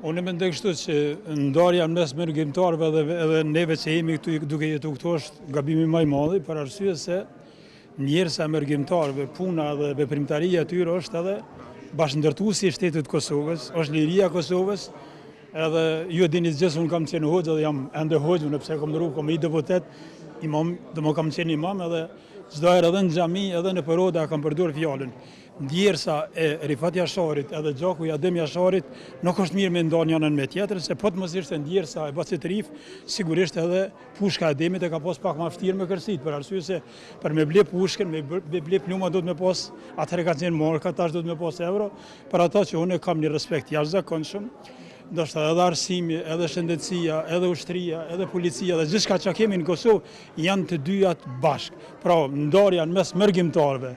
Unë mendoj kështu që ndarja mes mërgjimtarëve edhe neve që jemi këtu duke jetu këtu është gabimi më i madh, për arsye se njerësa mërgjimtarëve, puna dhe veprimtaria e tyre është edhe bashkëndërtuesi i shtetit të Kosovës, është liria e Kosovës, edhe ju e dini gjithë unë kam qenë hoxha dhe jam ende hoxh, unë pse kam ndëruar kom i deputet, imam, dhe më kam qenë imam edhe çdo herë edhe në xhami edhe në përroda kam përdorur fjalën. Ndjersa e Rifat Jasharit edhe gjaku i Adem Jasharit nuk është mirë me ndarë njënën me tjetrën, se po të mos ishte ndjersa e Basit Rif, sigurisht edhe pushka e Ademit e ka pas pak ma vështirë me kërsit, për arsye se për me ble pushkën, me ble pluma do të me pas, atëherë ka qenë marka, tash do të me pas euro, për ata që unë kam një respekt jashtëzakonshëm, ndoshta edhe arsimi, edhe shëndetësia, edhe ushtria, edhe policia dhe gjithçka që kemi në Kosovë janë të dyjat bashkë. Pra, ndarja në mes mërgjimtarëve,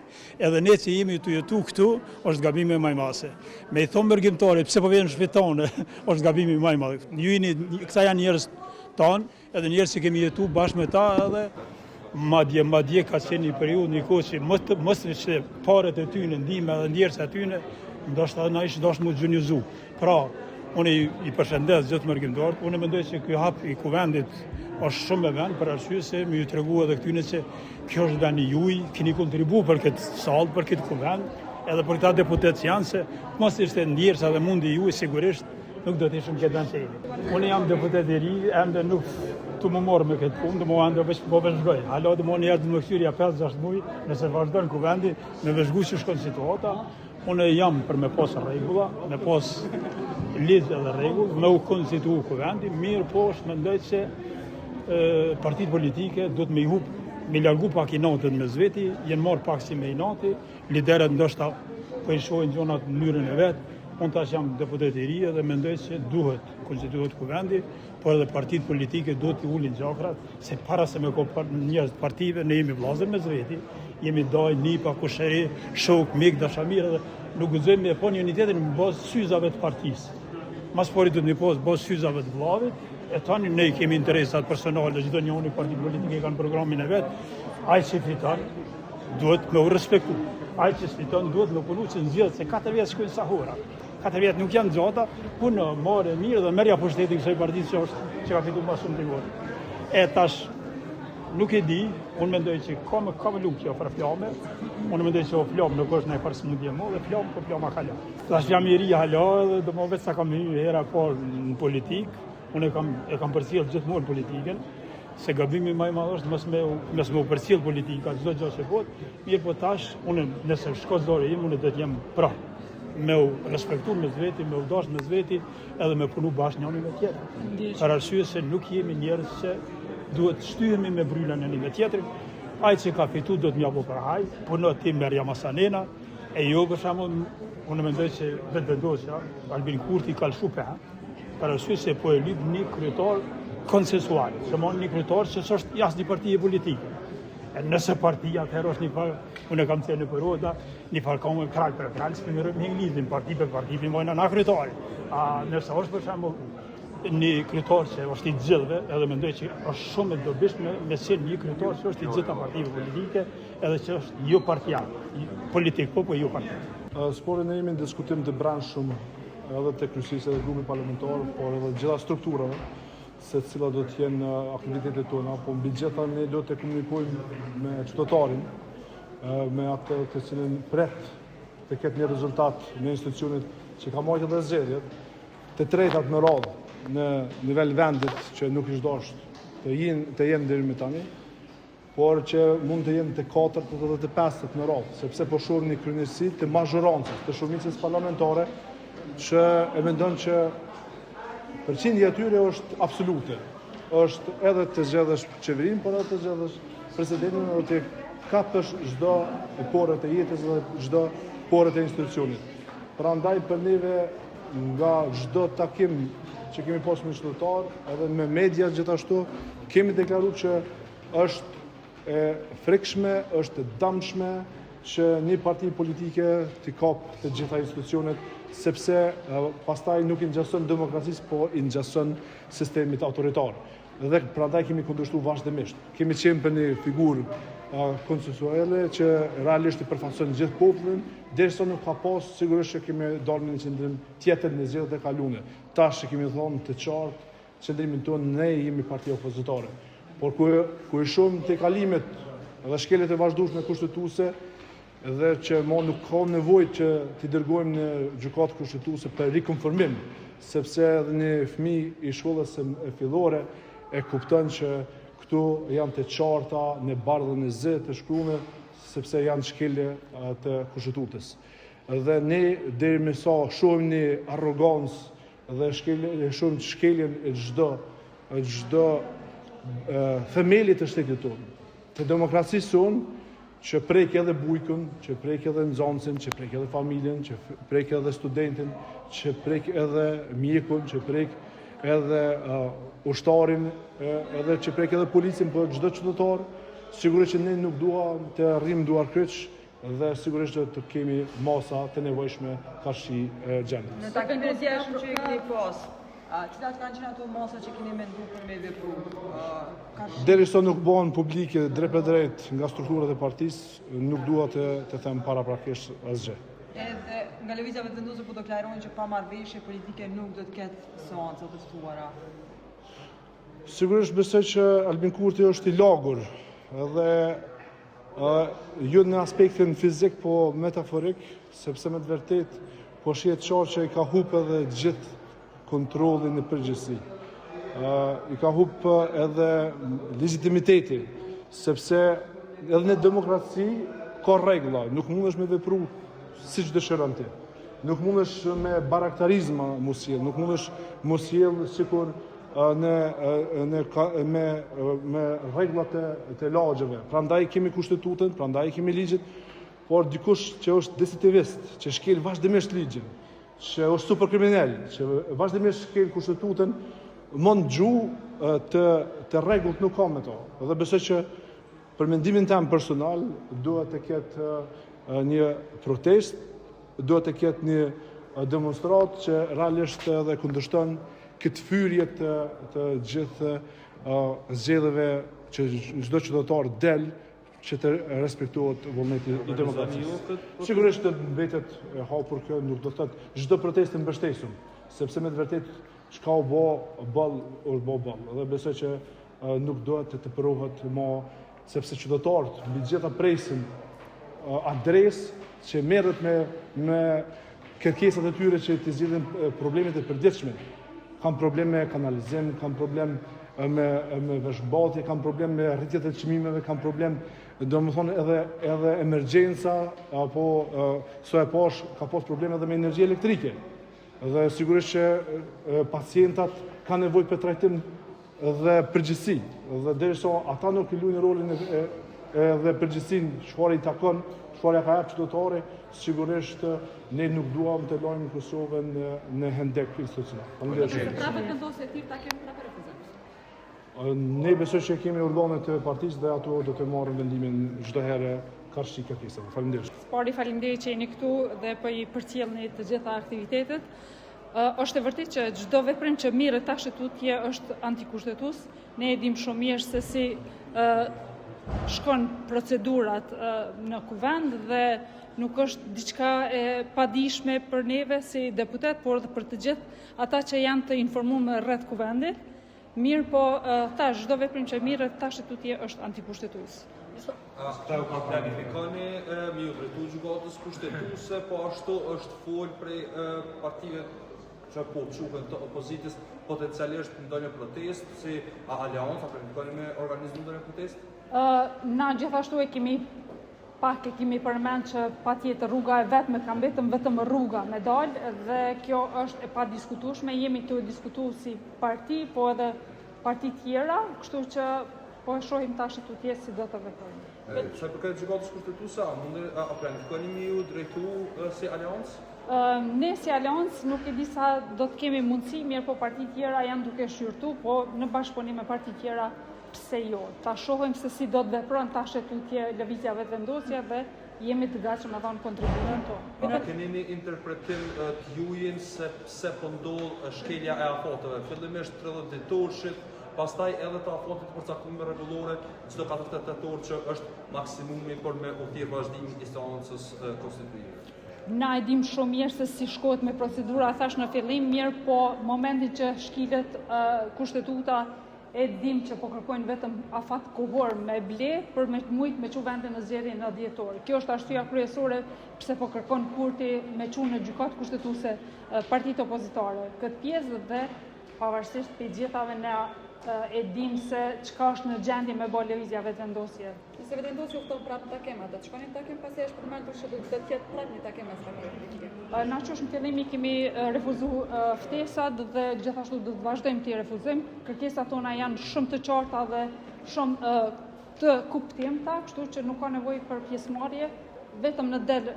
edhe ne që jemi të jetu këtu, është gabimi më i madh. Me i thonë mërgjimtarit, pse po vjen shpejtone, është gabimi më i madh. Këta janë njerëz tanë, edhe njerëz që kemi jetu bashkë me ta, edhe madje ka qenë një periudhë, një kohë që mos që paret e tyne, ndihma edhe ndjersa e tyne, ndoshta na ishte dashur më gjunjëzu. Pra, unë i përshëndes gjithë mërgjimtarët, unë mendoj që ky hap i kuvendit është shumë e vend, për arsye se më ju tregu edhe këtyne që kjo është veni juaj, keni kontribu për këtë sallë, për këtë kuvend, edhe për këta deputet që janë, se mos ishte ndjersa dhe mundi juaj, sigurisht nuk do të ishim këtë vend që jemi. Unë jam deputet i ri, ende nuk të më morë me këtë punë, dhe më ende po vëzhgoj. Hala dhe më një jetë më këtyrja 5-6 muaj, nëse vazhdojnë kuvendi, me vëzhgu që shkon situata, unë jam për me pas rregulla, me pas ligj edhe rregull, me u konstitu kuvendi, mirë po është mendoj që partitë politike do të me i hup, me largu pak i natën me zveti, jenë marë pak si me i nati, liderët ndoshta po i shohin gjonat në mënyrën e vetë, unë tash jam deputet i ri dhe mendoj që duhet konstituohet kuvendi, por edhe partitë politike do t'i ulin gjakrat, se para se me ko njerëz partive, ne jemi vllazër me zveti, jemi daj, nipa, kusheri, shok, mik, dashamir, dhe nuk guxojmë me po një tjetrin në bazë syzave të partisë. Mas pori do të një posë bazë syzave të vllavit, e tani ne kemi interesat personale, çdo njëri parti politike kanë programin e vet, ai që fiton duhet me u respektu. Ai që fiton duhet me punu që nxjerr se 4 vjet shkojnë sa hora. 4 vjet nuk janë gjata, punë morë mirë dhe merja pushtetin kësaj partisë që ka fituar më shumë tigor. E tash nuk e di, unë mendoj që ka me lumë që ofra flamë, unë mendoj që o flamë nuk është në e parsmundje mo, dhe flamë po flamë hala. Tash jam i ri hala dhe do më vetë sa kam hyrë hera parë në politikë, unë e kam përcjell gjithmonë politikën, se gabimi më i madh është mos me u përcjell politika, çdo gjë që bëhet, mirë po tash unë nëse shko zore im, unë do të jem me u respektu me zveti, me u dash me zveti, edhe me punu bashkë njëri me tjetrin. Për arsye se nuk jemi njerëz që duhet shtyhemi me brylën e një me tjetrin. Ai që ka fitu do të mjapo për haj, puno ti merja masanena, e jo për shembull, unë mendoj që vetë vendosja, Albin Kurti ka lshu për arsye se po e lyp një kryetar konsensual, që mon një kryetar që është jashtë një partije politike. E nëse partia atëherë është një farë, unë e kam thënë në përroda, një farë ka më kralë për kralë, s'pë me nglizin, parti për parti, për mojnë në kryetari. Nëse është për shembull një kryetar që është i gjithëve, edhe mendoj që është shumë e dobishme me qenë një kryetar që është i gjitha partive politike, edhe që është jo partia, politik, po jo partia. Sporin e jemi në diskutim të brendshëm edhe të kryqësisë edhe grupi parlamentar, por edhe gjitha strukturave, se cila do të jenë aktivitetet tona, po mbi gjitha ne do të komunikojmë me qytetarin, me atë të cilin pret të ketë një rezultat në institucionit që ka marrë edhe zgjedhjet, të tretat me radhë në nivel vendit që nuk ishte dashur të jenë deri më tani, por që mund të jenë të 4 edhe të 5 me radhë, sepse po shohim një kryenësi të mazhorancës, të shumicës parlamentare që e mendon që përqindja e tyre është absolute. Është edhe të zgjedhësh qeverinë, por edhe të zgjedhësh presidentin edhe të kapësh çdo porë të jetës dhe çdo porë të institucionit. Prandaj për neve nga çdo takim që kemi pasur me qytetar, edhe me media gjithashtu, kemi deklaruar që është e frikshme, është e dëmshme që një parti politike të kapë të gjitha institucionet, sepse pastaj nuk i ngjason demokracisë, po i ngjason sistemit autoritar. Dhe prandaj kemi kundërshtuar vazhdimisht. Kemi qenë për një figurë konsensuale që realisht i përfaqëson gjithë popullin, derisa nuk ka pas, sigurisht që kemi dalë në një qendrim tjetër në zgjedhjet e kaluara. Tash që kemi thonë të qartë, qendrimin tonë ne jemi parti opozitare. Por ku i shumë të kalimet dhe shkeljet e vazhdueshme kushtetuese dhe që nuk ka nevojë që t'i dërgojmë në gjykatë kushtetuese për rikonfirmim, sepse edhe një fëmijë i shkollës fillore e kupton që këtu janë të qarta në bardhën e zë të shkruar, sepse janë shkelje të kushtetues. Dhe ne deri me sa shohim një arrogancë dhe shohim shkeljen e çdo themelit të shtetit tonë, të demokracisë tonë, që prek edhe bujkën, që prek edhe nxënësin, që prek edhe familjen, që prek edhe studentin, që prek edhe mjekun, që prek edhe ushtarin, edhe që prek edhe policin për çdo qytetar. Sigurisht që ne nuk dua të rrim duar kryq dhe sigurisht të kemi masa të nevojshme karshi gjendje. Në takimin e djeshëm që keni pas, cilat kanë qenë ato masa që keni menduar për me vepru? Derisa nuk bëhen publike drejt për drejt nga strukturat e partisë, nuk dua të them paraprakisht asgjë. Edhe nga lëvizja vetëvendosur po do klarojnë që pa marrëveshje politike nuk do të ketë seanca të ftuara. Sigurisht besoj që Albin Kurti është i lagur, edhe jo në aspektin fizik, po metaforik, sepse me të vërtet po shihet qartë që i ka humbur edhe gjithë kontrollin e përgjithësi. I ka humbur edhe legitimiteti, sepse edhe në demokraci ka rregulla, nuk mundesh me vepru siç dëshiron ti. Nuk mundesh me baraktarizma mos sjell, nuk mundesh mos sjell sikur me rregullat e lagjeve. Prandaj kemi kushtetutën, prandaj kemi ligjit, por dikush që është desetivist, që shkel vazhdimisht ligjin, që është superkriminal, që vazhdimisht shkel kushtetutën, mund gjuhë të rregullt nuk ka me to. Dhe besoj që për mendimin tim personal duhet të ketë një protest, duhet të ketë një demonstrat që realisht edhe kundërshton këtë fyrje të gjithë zgjedhjeve që çdo qytetar del që të respektohet vullneti i demokracisë. Sigurisht të mbetet e hapur kjo nuk do të thotë çdo protestë mbështesum, sepse me të vërtetë çka u bë ball, u bë ball. Dhe besoj që nuk duhet të përrohet më, sepse qytetarët mbi gjitha presin adresë që merret me kërkesat e tyre që të zgjidhin problemet e përditshme. Kam problem me kanalizim, kam problem me veshmbatje, kam problem me rritjet e çmimeve, kam problem, domethënë edhe emergjenca, apo so e pash ka pas probleme edhe me energji elektrike. Dhe sigurisht që pacientat kanë nevojë për trajtim dhe përgjegjësi. Dhe derisa ata nuk i luajnë rolin dhe përgjegjësinë çfarë i takon, çfarë ka hap qytetari, sigurisht ne nuk duam të lajmë Kosovën në hendek institucional. Ne besoj që kemi organet të partisë dhe ato do të marrin vendimin çdo herë karshi kërkesave. Faleminderit. Faleminderit që jeni këtu dhe po i përcjellni të gjitha aktivitetet. Është e vërtetë që çdo veprim që mirret tash tutje është antikushtetues. Ne e dim shumë mirë se si shkon procedurat në kuvend dhe nuk është diçka e padijshme për neve si deputet, por edhe për të gjithë ata që janë të informuar rreth kuvendit. Mirë, po tash çdo veprim që mirret tash tutje është antikushtetues. Pra u planifikoni mi u drejtu gjykatës kushtetuese, po ashtu është fol prej partive që po quhen të opozitës potencialisht ndonjë protestë, si aleanca planifikoni me organizim ndonjë protestë? Na gjithashtu e kemi përmend që patjetër rruga e vetme ka vetëm rruga me dalë dhe kjo është e padiskutueshme. Jemi të diskutuar si parti, po edhe parti tjera, kështu që po e shohim tash tutje si do të veprojmë. Sa përket gjykatës kushtetuese, a planifikoni mi u drejtu si aleancë? Ne si aleancë nuk e di sa do të kemi mundësi, mirë po parti tjera janë duke shqyrtu, po në bashkëpunim me parti tjera pse jo. Ta shohim se si do të veprojnë tash tutje lëvizja vetëvendosja dhe jemi të gatshëm të dhamë kontributin tonë. A keni një interpretim të juajin se pse po ndodh shkelja e afateve? Fillimisht 30 ditorshit, pastaj edhe të afatit përcaktuar rregullore çdo 48 orë që është maksimumi për me u thirrë vazhdimi i seancës konstitutive. Na e dim shumë mirë se si shkohet me procedura, thash në fillim, mirë po momentin që shkilet kushtetuta e dim që po kërkojnë vetëm afat kohor me ble për me mujt me që vendin në zgjedhje në dhjetor. Kjo është arsyeja kryesore pse po kërkon Kurti me që në gjykatë kushtetuese partitë opozitare. Këtë pjesë dhe pavarësisht për gjithave ne e dim se çka është në gjendje me bë lëvizja vetëvendosje. Nëse vetëvendosja u fton prapë në takema, do të shkoni në takem pasi është përmendur se do të ketë prapë një takem mes takemave. Na që është në fillimi kemi refuzuar ftesat dhe gjithashtu do të vazhdojmë të refuzojmë. Kërkesat tona janë shumë të qarta dhe shumë të kuptimta, kështu që nuk ka nevojë për pjesëmarrje, vetëm në del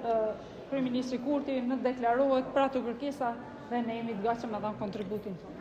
Kryeministri Kurti në deklarohet për ato kërkesa dhe ne jemi të gatshëm të dhënë kontributin tonë.